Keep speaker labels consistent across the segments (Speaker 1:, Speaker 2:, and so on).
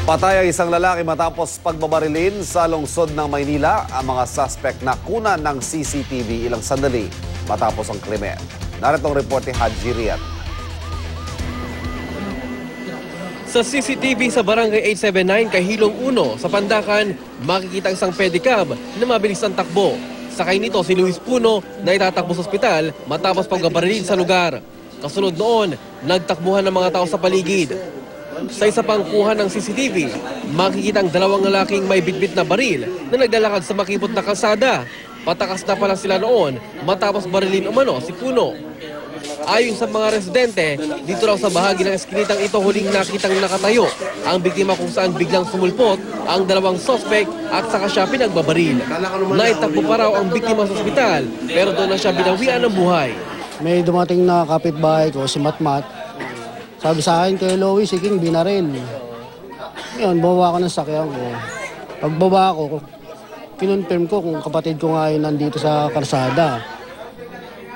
Speaker 1: Patay ang isang lalaki matapos pagbabarilin sa lungsod ng Maynila. Ang mga suspect na kunan ng CCTV ilang sandali matapos ang krimen. Narito ang reporte Haji Riat.
Speaker 2: Sa CCTV sa Barangay 879, Kahilong 1 sa Pandacan, makikita ang isang pedicab na mabilis ang takbo. Sakay nito si Luis Puno na itatakbo sa ospital matapos pagbabarilin sa lugar. Kasunod noon, nagtakbuhan ng mga tao sa paligid. Sa isa pang kuha ng CCTV, makikita ang dalawang lalaking may bitbit na baril na naglalakad sa makipot na kalsada. Patakas na pala sila noon matapos barilin umano si Puno. Ayon sa mga residente, dito raw sa bahagi ng eskinitang ito huling nakitang nakatayo ang biktima kung saan biglang sumulpot ang dalawang suspect at saka siya pinagbabaril. Naitakbo pa raw ang biktima sa ospital pero doon na siya binawian ng buhay.
Speaker 3: May dumating na kapitbahay ko, si Matmat. Sabi sa akin kay Lois, si King binaril. Ngayon, bawa ko ng sakyan ko. Pagbaba ko, kinonfirm ko kung kapatid ko nga yun nandito sa karsada.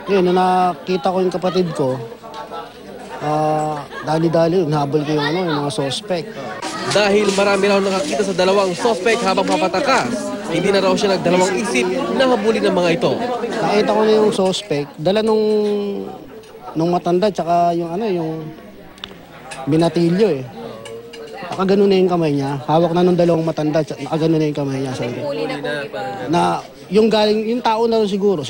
Speaker 3: Ngayon, na nakita ko yung kapatid ko, dali-dali, nahabol ko yung mga suspect.
Speaker 2: Dahil marami raw nakakita sa dalawang suspect habang papatakas, hindi na raw siya nagdalawang isip na habulin ng mga ito.
Speaker 3: Nakita ko na yung suspect, dala nung matanda, tsaka yung binatilyo eh. Nakagano na yung kamay niya. Hawak na nung dalawang matanda, nakagano na yung kamay niya. Na yung galing, yung tao na rin siguro,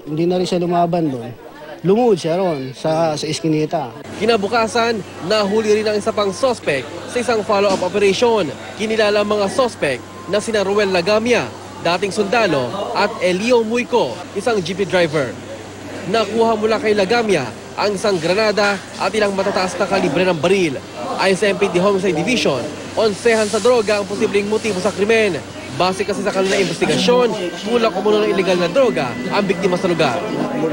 Speaker 3: hindi na rin siya lumaban doon. Lumuhod siya ron sa iskinita.
Speaker 2: Kinabukasan, nahuli rin ang isa pang suspect sa isang follow-up operation. Kinilala ang mga suspect na sina Ruel Lagamia, dating sundalo, at Elio Muico, isang jeepney driver. Nakuha mula kay Lagamia ang isang granada at ilang matataas na kalibre ng baril. Ayon sa MPD Homicide Division, onsehan sa droga ang posibleng motibo sa krimen. Base kasi sa kanilang investigasyon, tulak umuno ng illegal na droga ang biktima sa lugar.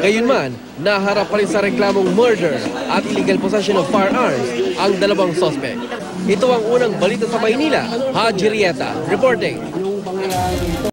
Speaker 2: Gayunman, naharap pa rin sa reklamong murder at illegal possession of firearms ang dalawang suspect. Ito ang unang balita sa Maynila. Haji Rieta, reporting.